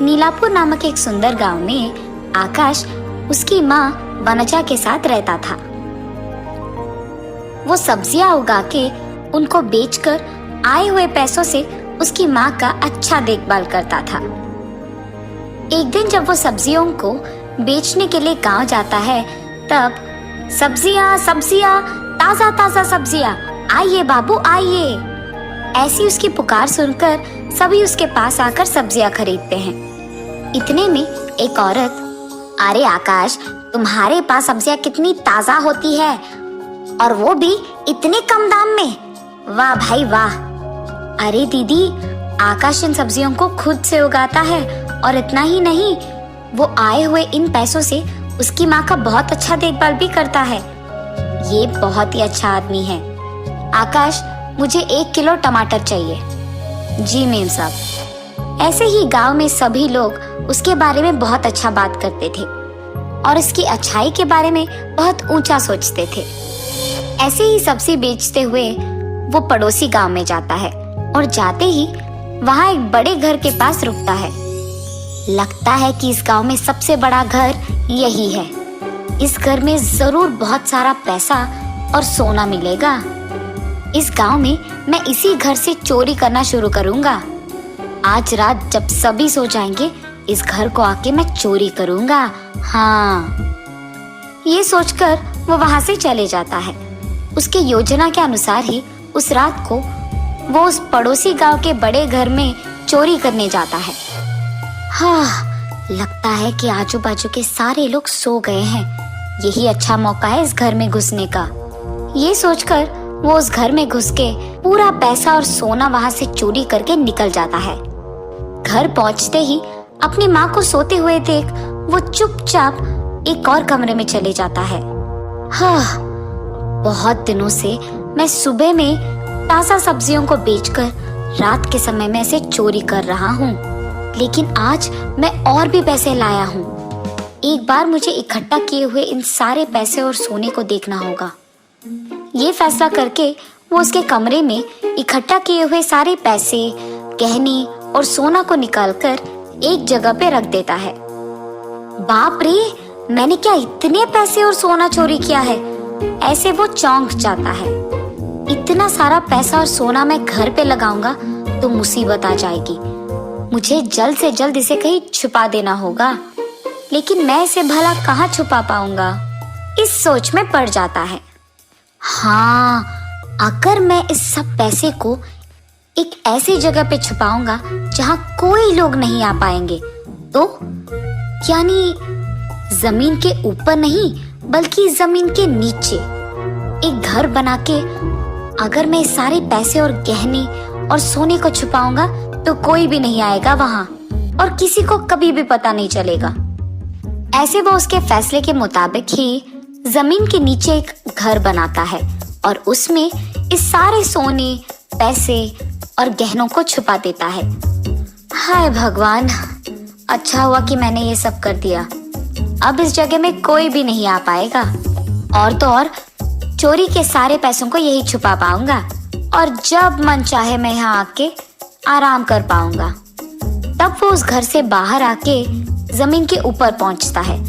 नीलापुर नामक एक सुंदर गांव में आकाश उसकी माँ वनजा के साथ रहता था। वो सब्जियां उगा के उनको बेचकर आए हुए पैसों से उसकी माँ का अच्छा देखभाल करता था। एक दिन जब वो सब्जियों को बेचने के लिए गांव जाता है, तब सब्जियां सब्जियां, ताजा ताजा सब्जियां, आइए बाबू आइए, ऐसी उसकी पुकार सुनकर सभी उसके पास आकर सब्जियां खरीदते हैं। इतने में एक औरत, अरे आकाश, तुम्हारे पास सब्जियां कितनी ताजा होती है और वो भी इतने कम दाम में, वाह भाई वाह। अरे दीदी, आकाश इन सब्जियों को खुद से उगाता है और इतना ही नहीं, वो आए हुए इन पैसों से उसकी माँ का बहुत अच्छा देखभाल भी करता है। ये बहुत ही अच्छा आदमी है। आकाश, मुझे 1 किलो टमाटर चाहिए। जी मेम साहब। ऐसे ही गांव में सभी लोग उसके बारे में बहुत अच्छा बात करते थे और उसकी अच्छाई के बारे में बहुत ऊंचा सोचते थे। ऐसे ही सब्जी बेचते हुए वो पड़ोसी गांव में जाता है और जाते ही वहाँ एक बड़े घर के पास रुकता है। लगता है कि इस गांव में सबसे बड़ा घर यही है। इस घर में जरूर बहुत सारा पैसा और सोना मिलेगा। इस गांव में मैं इसी घर से चोरी करना शुरू करूंगा। आज रात जब सभी सो जाएंगे, इस घर को आके मैं चोरी करूंगा। हाँ, ये सोचकर वो वहां से चले जाता है। उसके योजना के अनुसार ही उस रात को वो उस पड़ोसी गांव के बड़े घर में चोरी करने जाता है। हाँ, लगता है कि आजू बाजू के सारे लोग सो गए हैं। यही अच्छा मौका है इस घर में घुसने का। ये सोचकर वो उस घर में घुस के पूरा पैसा और सोना वहां से चोरी करके निकल जाता है। घर पहुंचते ही अपनी माँ को सोते हुए देख वो चुपचाप एक और कमरे में चले जाता है। हाँ, बहुत दिनों से मैं सुबह में ताजा सब्जियों को बेचकर रात के समय में इसे चोरी कर रहा हूँ, लेकिन आज मैं और भी पैसे लाया हूँ। एक बार मुझे इकट्ठा किए हुए इन सारे पैसे और सोने को देखना होगा। ये फैसला करके वो उसके कमरे में इकट्ठा किए हुए सारे पैसे, गहने और सोना को निकालकर एक जगह पे रख देता है। बाप रे, मैंने क्या इतने पैसे और सोना चोरी किया है? ऐसे वो चौंक जाता है। इतना सारा पैसा और सोना मैं घर पे लगाऊंगा तो मुसीबत आ जाएगी। मुझे जल्द से जल्द इसे कहीं छुपा देना होगा, लेकिन मैं इसे भला कहाँ छुपा पाऊंगा? इस सोच में पड़ जाता है। हाँ, अगर मैं इस सब पैसे को एक ऐसी जगह पे छुपाऊंगा जहाँ कोई लोग नहीं आ पाएंगे, तो यानी जमीन के ऊपर नहीं बल्कि जमीन के नीचे एक घर बना के अगर मैं सारे पैसे और गहने और सोने को छुपाऊंगा तो कोई भी नहीं आएगा वहां और किसी को कभी भी पता नहीं चलेगा। ऐसे वो उसके फैसले के मुताबिक ही जमीन के नीचे एक घर बनाता है और उसमें इस सारे सोने, पैसे और गहनों को छुपा देता है। हाय भगवान, अच्छा हुआ कि मैंने ये सब कर दिया। अब इस जगह में कोई भी नहीं आ पाएगा और तो और चोरी के सारे पैसों को यही छुपा पाऊंगा और जब मन चाहे मैं यहाँ आके आराम कर पाऊंगा। तब वो उस घर से बाहर आके जमीन के ऊपर पहुंचता है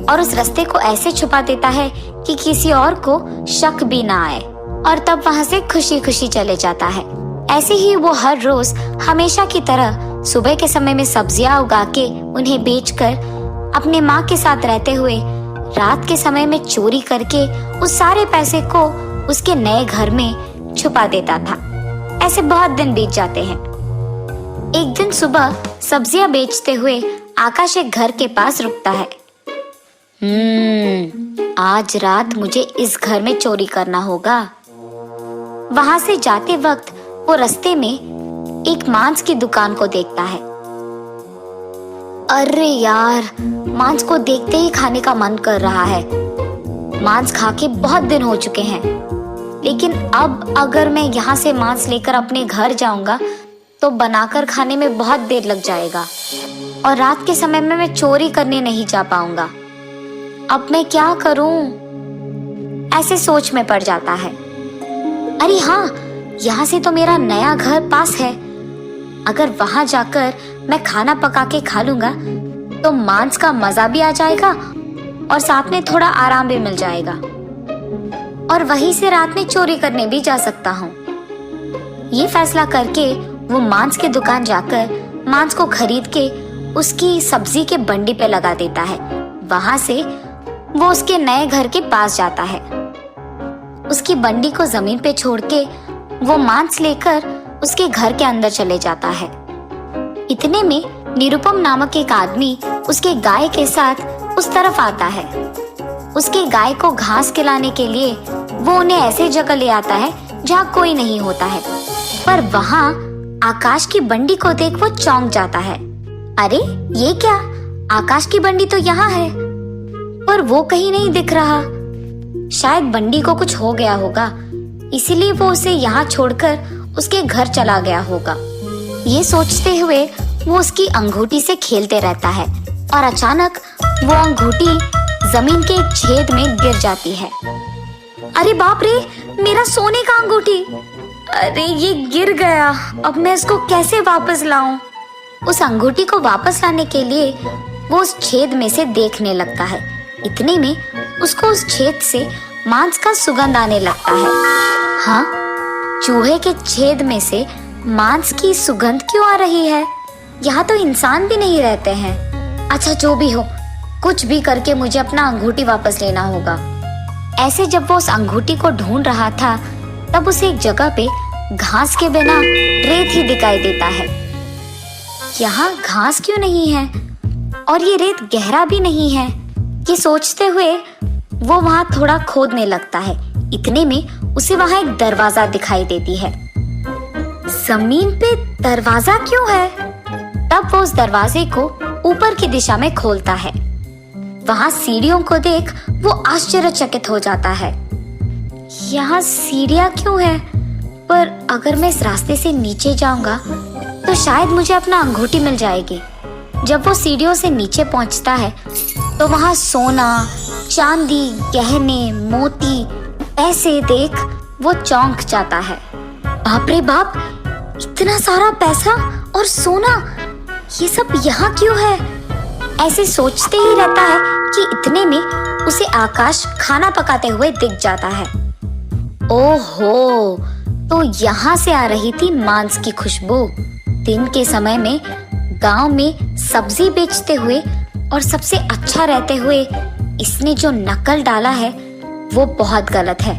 और उस रास्ते को ऐसे छुपा देता है कि किसी और को शक भी ना आए और तब वहां से खुशी खुशी चले जाता है। ऐसे ही वो हर रोज हमेशा की तरह सुबह के समय में सब्जियां उगा के उन्हें बेचकर अपने माँ के साथ रहते हुए रात के समय में चोरी करके उस सारे पैसे को उसके नए घर में छुपा देता था। ऐसे बहुत दिन बीत जाते हैं। एक दिन सुबह सब्जियां बेचते हुए आकाश एक घर के पास रुकता है। आज रात मुझे इस घर में चोरी करना होगा। वहां से जाते वक्त वो रास्ते में एक मांस की दुकान को देखता है। अरे यार, मांस को देखते ही खाने का मन कर रहा है। मांस खा के बहुत दिन हो चुके हैं, लेकिन अब अगर मैं यहाँ से मांस लेकर अपने घर जाऊंगा तो बनाकर खाने में बहुत देर लग जाएगा और रात के समय में मैं चोरी करने नहीं जा पाऊंगा। अब मैं क्या करूं? ऐसे सोच में पड़ जाता है। अरे हाँ, यहाँ से तो मेरा नया घर पास है। अगर वहां जाकर मैं खाना पका के खा लूंगा तो मांस का मजा भी आ जाएगा और साथ में थोड़ा आराम भी मिल जाएगा, और वहीं से रात में चोरी करने भी जा सकता हूँ। ये फैसला करके वो मांस की दुकान जाकर मांस को खरीद के उसकी सब्जी के बंडी पे लगा देता है। वहां से वो उसके नए घर के पास जाता है। उसकी बंडी को जमीन पे छोड़ के वो मांस लेकर उसके घर के अंदर चले जाता है। इतने में निरुपम नामक एक आदमी उसके गाय के साथ उस तरफ आता है। उसके गाय को घास खिलाने के लिए वो उन्हें ऐसे जगह ले आता है जहाँ कोई नहीं होता है। पर वहाँ आकाश की बंडी को देख वो चौंक जाता है। अरे ये क्या, आकाश की बंडी तो यहाँ है, पर वो कहीं नहीं दिख रहा। शायद बंडी को कुछ हो गया होगा, इसीलिए वो उसे यहाँ छोड़कर उसके घर चला गया होगा। ये सोचते हुए वो उसकी अंगूठी से खेलते रहता है और अचानक वो अंगूठी जमीन के एक छेद में गिर जाती है। अरे बाप रे, मेरा सोने का अंगूठी! अरे ये गिर गया, अब मैं इसको कैसे वापस लाऊं? उस अंगूठी को वापस लाने के लिए वो उस छेद में से देखने लगता है। इतने में उसको उस छेद से मांस का सुगंध आने लगता है। हाँ, चूहे के छेद में से मांस की सुगंध क्यों आ रही है? यहाँ तो इंसान भी नहीं रहते हैं। अच्छा जो भी हो, कुछ भी करके मुझे अपना अंगूठी वापस लेना होगा। ऐसे जब वो उस अंगूठी को ढूंढ रहा था तब उसे एक जगह पे घास के बिना रेत ही दिखाई देता है। यहाँ घास क्यों नहीं है और ये रेत गहरा भी नहीं है? ये सोचते हुए वो वहाँ थोड़ा खोदने लगता है। इतने में उसे वहाँ एक दरवाजा दिखाई देती है। जमीन पे दरवाजा क्यों है? तब वो उस दरवाजे को ऊपर की दिशा में खोलता है। वहाँ सीढ़ियों को देख वो आश्चर्यचकित हो जाता है। यहाँ सीढ़ियाँ क्यों है? पर अगर मैं इस रास्ते से नीचे जाऊंगा तो शायद मुझे अपना अंगूठी मिल जाएगी। जब वो सीढ़ियों से नीचे पहुंचता है तो वहाँ सोना, चांदी, गहने, मोती, पैसे देख वो चौंक जाता है। बाप रे बाप, इतना सारा पैसा और सोना, ये सब यहाँ क्यों है? ऐसे सोचते ही रहता है कि इतने में उसे आकाश खाना पकाते हुए दिख जाता है। ओहो, तो यहाँ से आ रही थी मांस की खुशबू। दिन के समय में गांव में सब्जी बेचते हुए और सबसे अच्छा रहते हुए इसने जो नकल डाला है वो बहुत गलत है।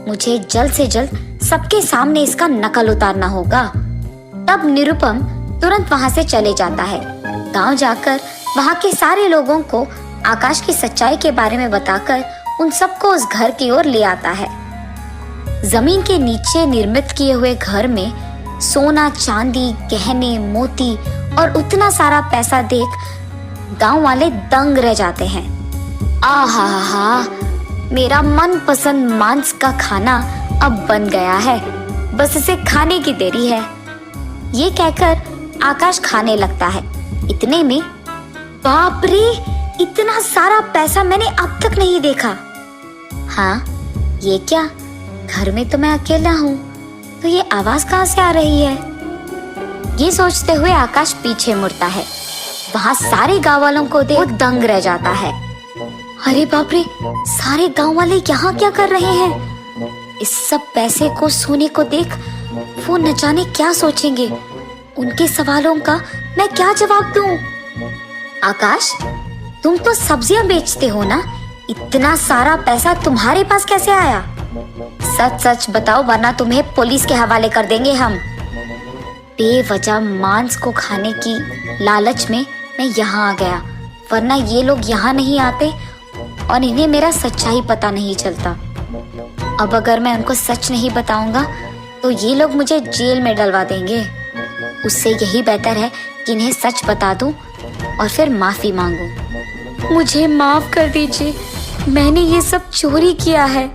मुझे जल्द से जल्द सबके सामने इसका नकल उतारना होगा। तब निरुपम तुरंत वहां से चले जाता है। गांव जाकर वहां के सारे लोगों को आकाश की सच्चाई के बारे में बताकर उन सबको उस घर की ओर ले आता है। जमीन के नीचे निर्मित किए हुए घर में सोना, चांदी, गहने, मोती और उतना सारा पैसा देख गांव वाले दंग रह जाते हैं। आहा, मेरा मनपसंद मांस का खाना अब बन गया है, बस इसे खाने की देरी है। ये कहकर आकाश खाने लगता है। इतने में बाप रे, इतना सारा पैसा मैंने अब तक नहीं देखा। हाँ, ये क्या, घर में तो मैं अकेला हूँ, तो ये आवाज कहाँ से आ रही है? ये सोचते हुए आकाश पीछे मुड़ता है। वहाँ सारे गांव वालों को देख वो दंग रह जाता है। अरे बाप रे, सारे गांव वाले यहाँ क्या कर रहे हैं? इस सब पैसे को, सोने को देख वो न जाने क्या सोचेंगे। उनके सवालों का मैं क्या जवाब दूं? आकाश, तुम तो सब्जियां बेचते हो ना, इतना सारा पैसा तुम्हारे पास कैसे आया? सच सच बताओ, वरना तुम्हें पुलिस के हवाले कर देंगे हम। बेवजह मांस को खाने की लालच में मैं यहाँ आ गया, वरना ये लोग यहाँ नहीं आते और इन्हें मेरा सच्चाई पता नहीं चलता। अब अगर मैं उनको सच नहीं बताऊंगा तो ये लोग मुझे जेल में डलवा देंगे। उससे यही बेहतर है कि इन्हें सच बता दूं और फिर माफी मांगूं। मुझे माफ कर दीजिए, मैंने ये सब चोरी किया है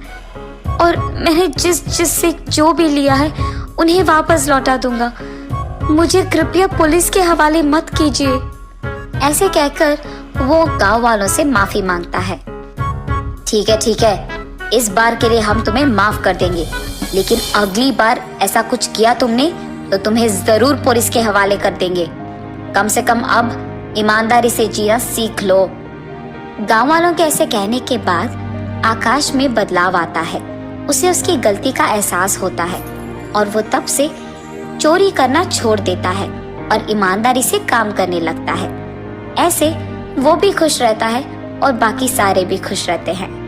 और मैंने जिस से जो भी लिया है उन्हें वापस लौटा दूंगा। मुझे कृपया पुलिस के हवाले मत कीजिए। ऐसे कहकर वो गांव वालों से माफी मांगता है। ठीक है, इस बार के लिए हम तुम्हें माफ कर देंगे, लेकिन अगली बार ऐसा कुछ किया तुमने तो तुम्हें जरूर पुलिस के हवाले कर देंगे। कम से कम अब ईमानदारी से जीना सीख लो। गांव वालों के ऐसे कहने के बाद आकाश में बदलाव आता है। उसे उसकी गलती का एहसास होता है और वो तब से चोरी करना छोड़ देता है और ईमानदारी से काम करने लगता है। ऐसे वो भी खुश रहता है और बाकी सारे भी खुश रहते हैं।